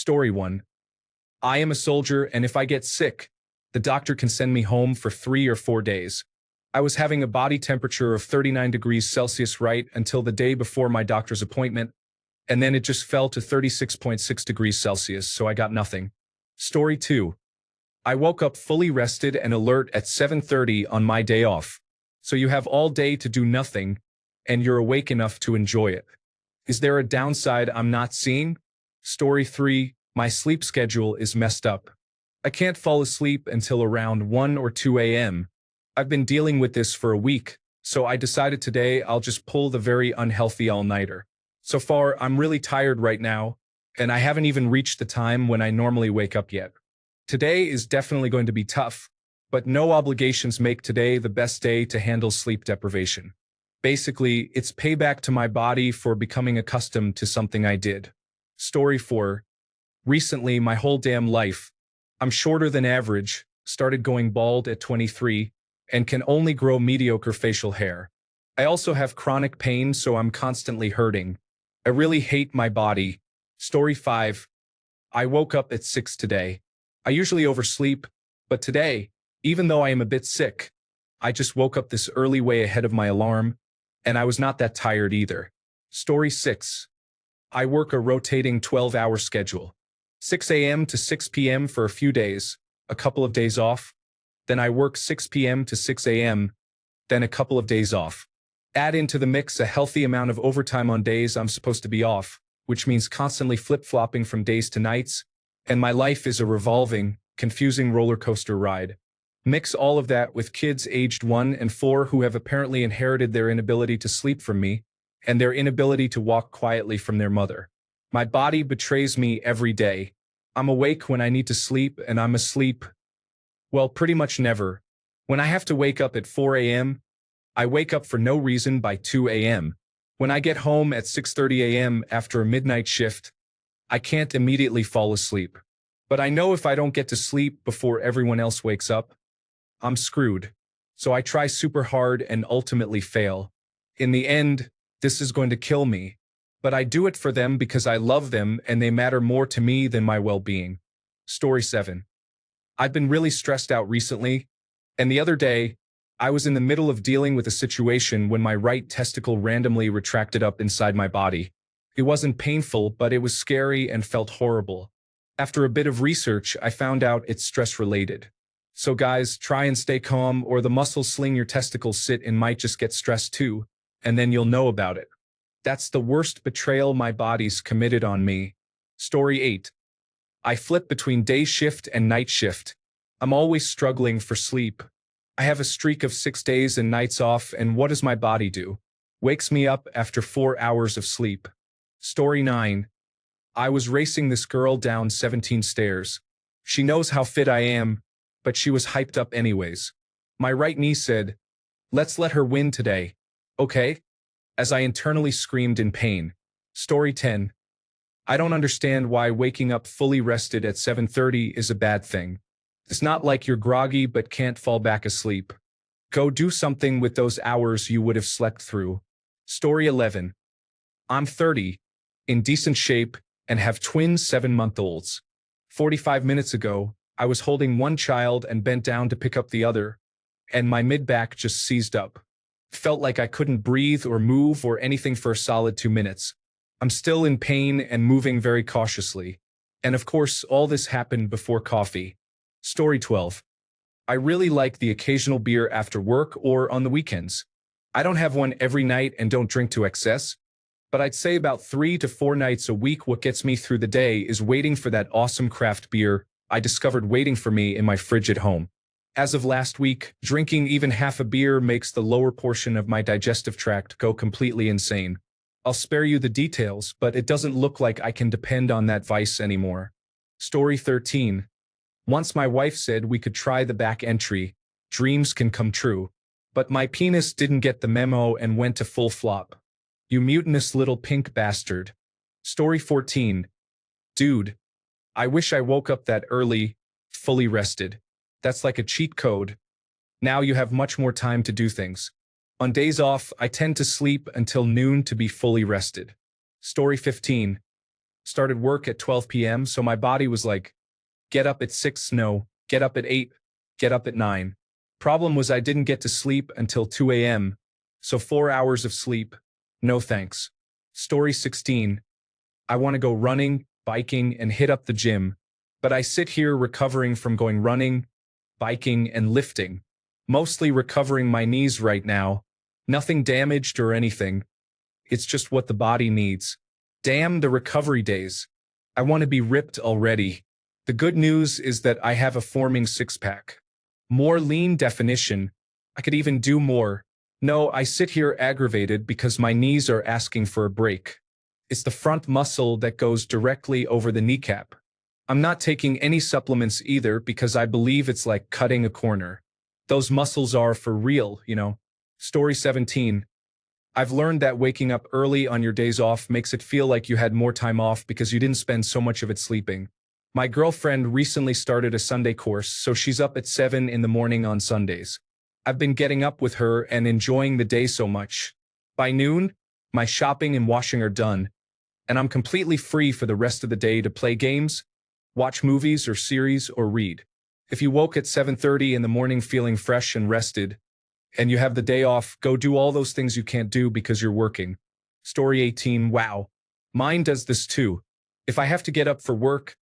Story 1. I am a soldier, and if I get sick, the doctor can send me home for 3 or 4 days. I was having a body temperature of 39 degrees Celsius right until the day before my doctor's appointment, and then it just fell to 36.6 degrees Celsius, so I got nothing. Story 2. I woke up fully rested and alert at 7:30 on my day off. So you have all day to do nothing, and you're awake enough to enjoy it. Is there a downside I'm not seeing? Story 3. My sleep schedule is messed up. I can't fall asleep until around 1 or 2 a.m. I've been dealing with this for a week, so I decided today I'll just pull the very unhealthy all-nighter. So far, I'm really tired right now, and I haven't even reached the time when I normally wake up yet. Today is definitely going to be tough, but no obligations make today the best day to handle sleep deprivation. Basically, it's payback to my body for becoming accustomed to something I did. Story 4. Recently, my whole damn life, I'm shorter than average, started going bald at 23, and can only grow mediocre facial hair. I also have chronic pain, so I'm constantly hurting. I really hate my body. Story 5. I woke up at 6 today. I usually oversleep, but today, even though I am a bit sick, I just woke up this early way ahead of my alarm, and I was not that tired either. Story 6. I work a rotating 12-hour schedule. 6 a.m. to 6 p.m. for a few days, a couple of days off. Then I work 6 p.m. to 6 a.m., then a couple of days off. Add into the mix a healthy amount of overtime on days I'm supposed to be off, which means constantly flip-flopping from days to nights, and my life is a revolving, confusing roller coaster ride. Mix all of that with kids aged 1 and 4 who have apparently inherited their inability to sleep from me, and their inability to walk quietly from their mother. My body betrays me every day. I'm awake when I need to sleep, and I'm asleep, well, pretty much never. When I have to wake up at 4 a.m., I wake up for no reason by 2 a.m. When I get home at 6:30 a.m. after a midnight shift, I can't immediately fall asleep. But I know if I don't get to sleep before everyone else wakes up, I'm screwed. So I try super hard and ultimately fail. In the end, this is going to kill me. But I do it for them because I love them and they matter more to me than my well-being. Story 7. I've been really stressed out recently, and the other day, I was in the middle of dealing with a situation when my right testicle randomly retracted up inside my body. It wasn't painful, but it was scary and felt horrible. After a bit of research, I found out it's stress-related. So guys, try and stay calm, or the muscles sling your testicles sit in might just get stressed too, and then you'll know about it. That's the worst betrayal my body's committed on me. Story 8. I flip between day shift and night shift. I'm always struggling for sleep. I have a streak of 6 days and nights off, and what does my body do? Wakes me up after 4 hours of sleep. Story 9. I was racing this girl down 17 stairs. She knows how fit I am, but she was hyped up anyways. My right knee said, "Let's let her win today, okay?" As I internally screamed in pain. Story 10. I don't understand why waking up fully rested at 7:30 is a bad thing. It's not like you're groggy but can't fall back asleep. Go do something with those hours you would have slept through. Story 11. I'm 30, in decent shape, and have twin 7-month-olds. 45 minutes ago, I was holding one child and bent down to pick up the other, and my mid-back just seized up. Felt like I couldn't breathe or move or anything for a solid 2 minutes. I'm still in pain and moving very cautiously. And of course, all this happened before coffee. Story 12. I really like the occasional beer after work or on the weekends. I don't have one every night and don't drink to excess, but I'd say about 3 to 4 nights a week. What gets me through the day is waiting for that awesome craft beer I discovered waiting for me in my fridge at home. As of last week, drinking even half a beer makes the lower portion of my digestive tract go completely insane. I'll spare you the details, but it doesn't look like I can depend on that vice anymore. Story 13. Once my wife said we could try the back entry, dreams can come true. But my penis didn't get the memo and went to full flop. You mutinous little pink bastard. Story 14. Dude, I wish I woke up that early, fully rested. That's like a cheat code. Now you have much more time to do things. On days off, I tend to sleep until noon to be fully rested. Story 15. Started work at 12 p.m., so my body was like, get up at 6, no, get up at 8, get up at 9. Problem was I didn't get to sleep until 2 a.m., so 4 hours of sleep, no thanks. Story 16. I want to go running, biking, and hit up the gym, but I sit here recovering from going running, biking, and lifting. Mostly recovering my knees right now. Nothing damaged or anything. It's just what the body needs. Damn the recovery days. I want to be ripped already. The good news is that I have a forming six-pack. More lean definition. I could even do more. No, I sit here aggravated because my knees are asking for a break. It's the front muscle that goes directly over the kneecap. I'm not taking any supplements either because I believe it's like cutting a corner. Those muscles are for real, you know. Story 17. I've learned that waking up early on your days off makes it feel like you had more time off because you didn't spend so much of it sleeping. My girlfriend recently started a Sunday course, so she's up at 7 in the morning on Sundays. I've been getting up with her and enjoying the day so much. By noon, my shopping and washing are done, and I'm completely free for the rest of the day to play games, watch movies or series, or read. If you woke at 7:30 in the morning feeling fresh and rested, and you have the day off, go do all those things you can't do because you're working. Story 18. Wow. Mine does this too. If I have to get up for work,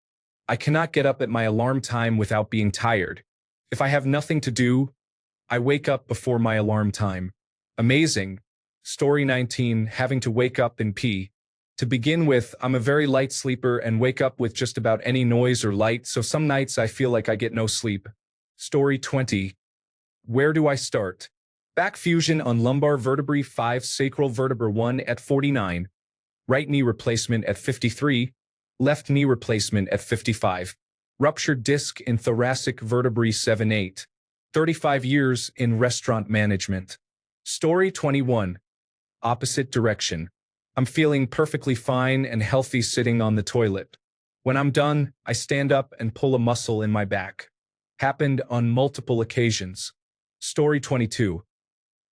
I cannot get up at my alarm time without being tired. If I have nothing to do, I wake up before my alarm time. Amazing. Story 19. Having to wake up and pee. To begin with, I'm a very light sleeper and wake up with just about any noise or light, so some nights I feel like I get no sleep. Story 20. Where do I start? Back fusion on lumbar vertebrae 5, sacral vertebra 1 at 49. Right knee replacement at 53. Left knee replacement at 55. Ruptured disc in thoracic vertebrae 7-8. 35 years in restaurant management. Story 21. Opposite direction. I'm feeling perfectly fine and healthy sitting on the toilet. When I'm done, I stand up and pull a muscle in my back. Happened on multiple occasions. Story 22.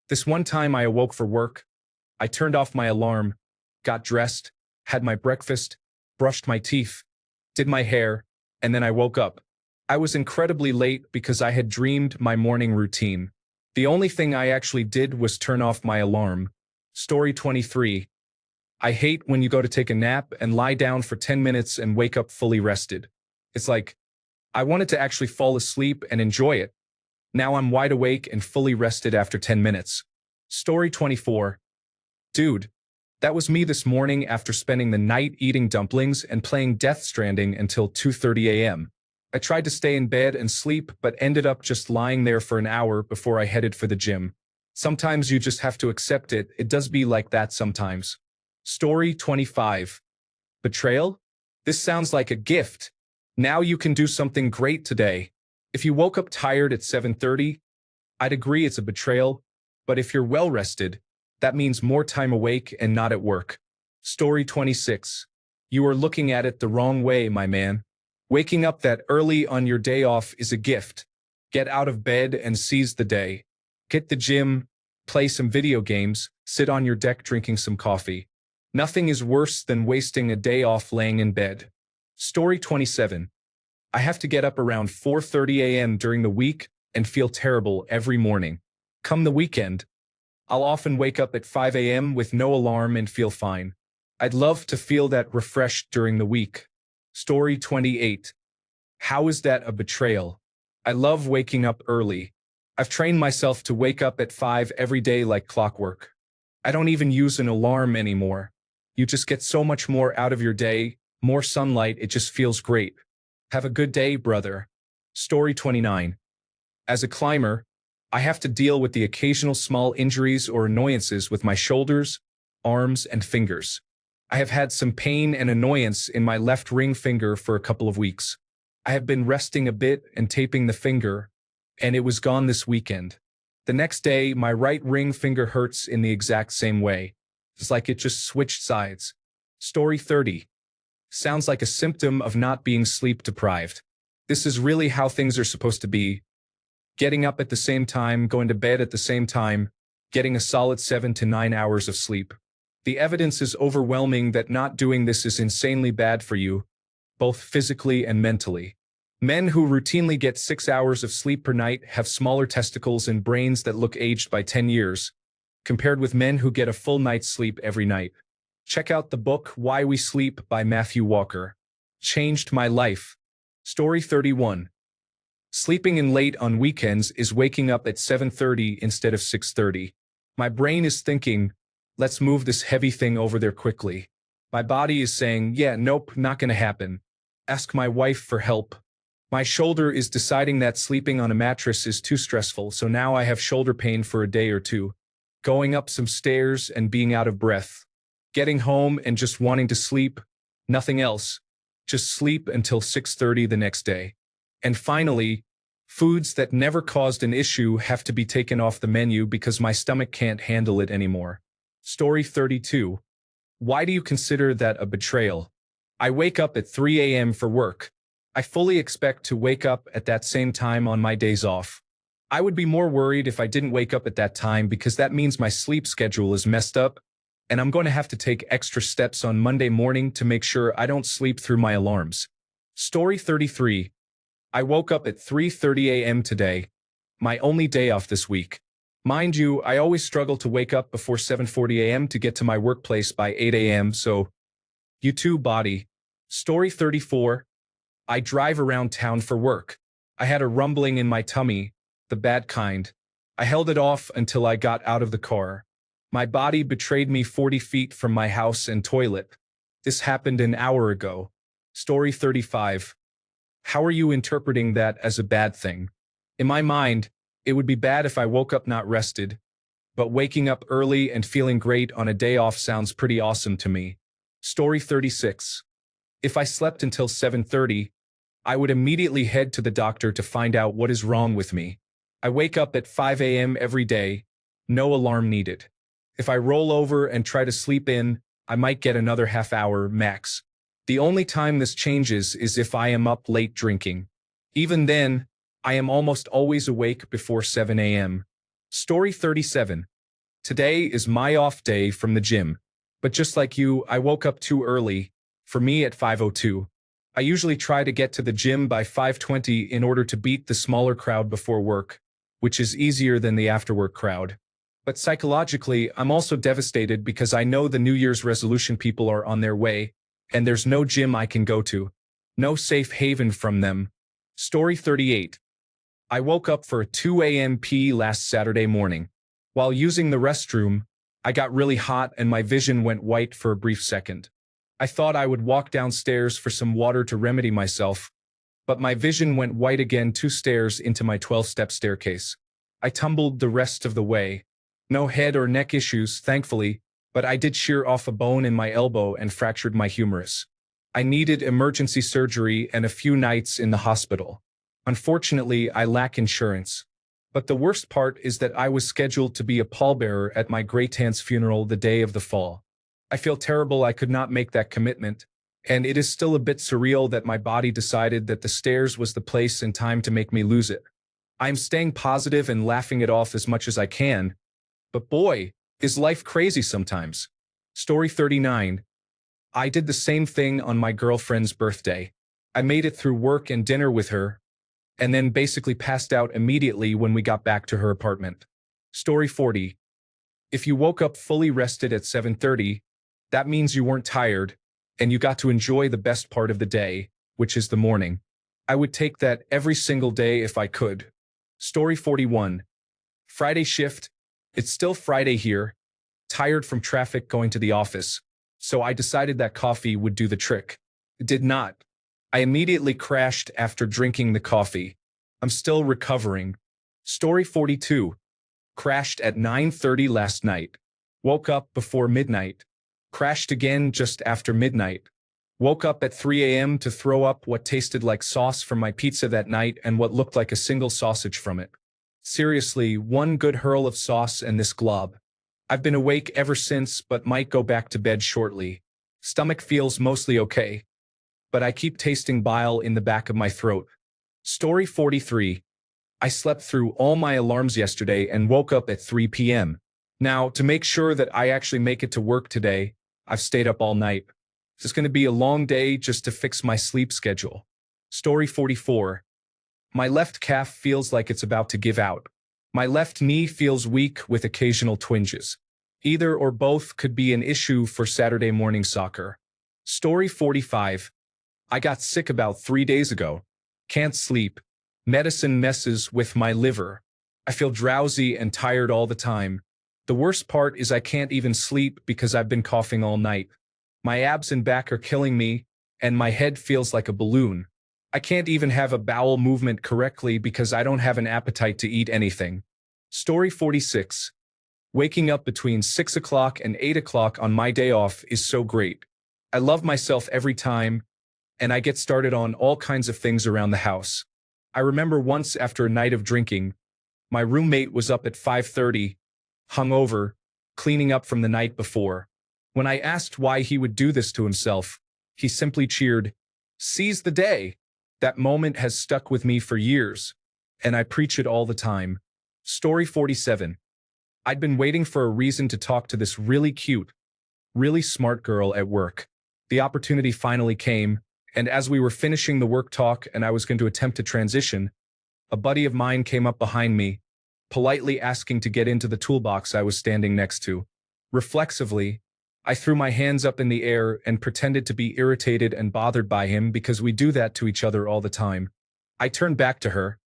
This one time I awoke for work. I turned off my alarm, got dressed, had my breakfast, brushed my teeth, did my hair, and then I woke up. I was incredibly late because I had dreamed my morning routine. The only thing I actually did was turn off my alarm. Story 23. I hate when you go to take a nap and lie down for 10 minutes and wake up fully rested. It's like, I wanted to actually fall asleep and enjoy it. Now I'm wide awake and fully rested after 10 minutes. Story 24. Dude, that was me this morning after spending the night eating dumplings and playing Death Stranding until 2:30 a.m. I tried to stay in bed and sleep, but ended up just lying there for an hour before I headed for the gym. Sometimes you just have to accept it. It does be like that sometimes. Story 25. Betrayal? This sounds like a gift. Now you can do something great today. If you woke up tired at 7:30, I'd agree it's a betrayal, but if you're well rested, that means more time awake and not at work. Story 26. You are looking at it the wrong way, my man. Waking up that early on your day off is a gift. Get out of bed and seize the day. Hit the gym, play some video games, sit on your deck drinking some coffee. Nothing is worse than wasting a day off laying in bed. Story 27. I have to get up around 4:30 a.m. during the week and feel terrible every morning. Come the weekend, I'll often wake up at 5 a.m. with no alarm and feel fine. I'd love to feel that refreshed during the week. Story 28. How is that a betrayal? I love waking up early. I've trained myself to wake up at 5 every day like clockwork. I don't even use an alarm anymore. You just get so much more out of your day, more sunlight, it just feels great. Have a good day, brother. Story 29. As a climber, I have to deal with the occasional small injuries or annoyances with my shoulders, arms, and fingers. I have had some pain and annoyance in my left ring finger for a couple of weeks. I have been resting a bit and taping the finger, and it was gone this weekend. The next day, my right ring finger hurts in the exact same way. It's like it just switched sides. Story 30. Sounds like a symptom of not being sleep deprived. This is really how things are supposed to be. Getting up at the same time, going to bed at the same time, getting a solid 7 to 9 hours of sleep. The evidence is overwhelming that not doing this is insanely bad for you, both physically and mentally. Men who routinely get 6 hours of sleep per night have smaller testicles and brains that look aged by 10 years, compared with men who get a full night's sleep every night. Check out the book Why We Sleep by Matthew Walker. Changed my life. Story 31. Sleeping in late on weekends is waking up at 7:30 instead of 6:30. My brain is thinking, let's move this heavy thing over there quickly. My body is saying, yeah, nope, not gonna happen. Ask my wife for help. My shoulder is deciding that sleeping on a mattress is too stressful, so now I have shoulder pain for a day or two. Going up some stairs and being out of breath. Getting home and just wanting to sleep. Nothing else. Just sleep until 6:30 the next day. And finally, foods that never caused an issue have to be taken off the menu because my stomach can't handle it anymore. Story 32. Why do you consider that a betrayal? I wake up at 3 a.m. for work. I fully expect to wake up at that same time on my days off. I would be more worried if I didn't wake up at that time because that means my sleep schedule is messed up, and I'm going to have to take extra steps on Monday morning to make sure I don't sleep through my alarms. Story 33. I woke up at 3:30 a.m. today, my only day off this week. Mind you, I always struggle to wake up before 7:40 a.m. to get to my workplace by 8 a.m., so you too, body. Story 34. I drive around town for work. I had a rumbling in my tummy, the bad kind. I held it off until I got out of the car. My body betrayed me 40 feet from my house and toilet. This happened an hour ago. Story 35. How are you interpreting that as a bad thing? In my mind, it would be bad if I woke up not rested, but waking up early and feeling great on a day off sounds pretty awesome to me. Story 36. If I slept until 7:30, I would immediately head to the doctor to find out what is wrong with me. I wake up at 5 a.m. every day, no alarm needed. If I roll over and try to sleep in, I might get another half hour max. The only time this changes is if I am up late drinking. Even then, I am almost always awake before 7 a.m. Story 37. Today is my off day from the gym. But just like you, I woke up too early, for me at 5:02. I usually try to get to the gym by 5:20 in order to beat the smaller crowd before work, which is easier than the after-work crowd. But psychologically, I'm also devastated because I know the New Year's resolution people are on their way, and there's no gym I can go to. No safe haven from them. Story 38. I woke up for a 2 a.m. pee last Saturday morning. While using the restroom, I got really hot and my vision went white for a brief second. I thought I would walk downstairs for some water to remedy myself, but my vision went white again 2 stairs into my 12-step staircase. I tumbled the rest of the way. No head or neck issues, thankfully, but I did shear off a bone in my elbow and fractured my humerus. I needed emergency surgery and a few nights in the hospital. Unfortunately, I lack insurance. But the worst part is that I was scheduled to be a pallbearer at my great-aunt's funeral the day of the fall. I feel terrible I could not make that commitment, and it is still a bit surreal that my body decided that the stairs was the place and time to make me lose it. I am staying positive and laughing it off as much as I can, but boy, is life crazy sometimes. Story 39. I did the same thing on my girlfriend's birthday. I made it through work and dinner with her, and then basically passed out immediately when we got back to her apartment. Story 40. If you woke up fully rested at 7:30, that means you weren't tired, and you got to enjoy the best part of the day, which is the morning. I would take that every single day if I could. Story 41. Friday shift. It's still Friday here, tired from traffic going to the office, so I decided that coffee would do the trick. It did not. I immediately crashed after drinking the coffee. I'm still recovering. Story 42. Crashed at 9:30 last night. Woke up before midnight. Crashed again just after midnight. Woke up at 3 a.m. to throw up what tasted like sauce from my pizza that night and what looked like a single sausage from it. Seriously, one good hurl of sauce and this glob. I've been awake ever since but might go back to bed shortly. Stomach feels mostly okay, but I keep tasting bile in the back of my throat. Story 43. I slept through all my alarms yesterday and woke up at 3 p.m. Now, to make sure that I actually make it to work today, I've stayed up all night. This is going to be a long day just to fix my sleep schedule. Story 44. My left calf feels like it's about to give out. My left knee feels weak with occasional twinges. Either or both could be an issue for Saturday morning soccer. Story 45. I got sick about 3 days ago. Can't sleep. Medicine messes with my liver. I feel drowsy and tired all the time. The worst part is I can't even sleep because I've been coughing all night. My abs and back are killing me, and my head feels like a balloon. I can't even have a bowel movement correctly because I don't have an appetite to eat anything. Story 46. Waking up between 6 o'clock and 8 o'clock on my day off is so great. I love myself every time, and I get started on all kinds of things around the house. I remember once after a night of drinking, my roommate was up at 5:30, hungover, cleaning up from the night before. When I asked why he would do this to himself, he simply cheered, "Seize the day." That moment has stuck with me for years, and I preach it all the time. Story 47. I'd been waiting for a reason to talk to this really cute, really smart girl at work. The opportunity finally came, and as we were finishing the work talk and I was going to attempt to transition, a buddy of mine came up behind me, politely asking to get into the toolbox I was standing next to. Reflexively, I threw my hands up in the air and pretended to be irritated and bothered by him because we do that to each other all the time. I turned back to her,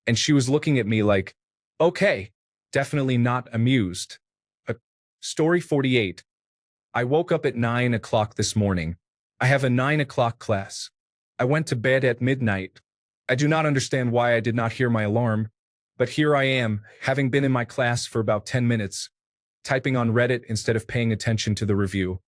and she was looking at me like, okay, definitely not amused. Story 48. I woke up at 9 o'clock this morning. I have a 9 o'clock class. I went to bed at midnight. I do not understand why I did not hear my alarm, but here I am, having been in my class for about 10 minutes, typing on Reddit instead of paying attention to the review.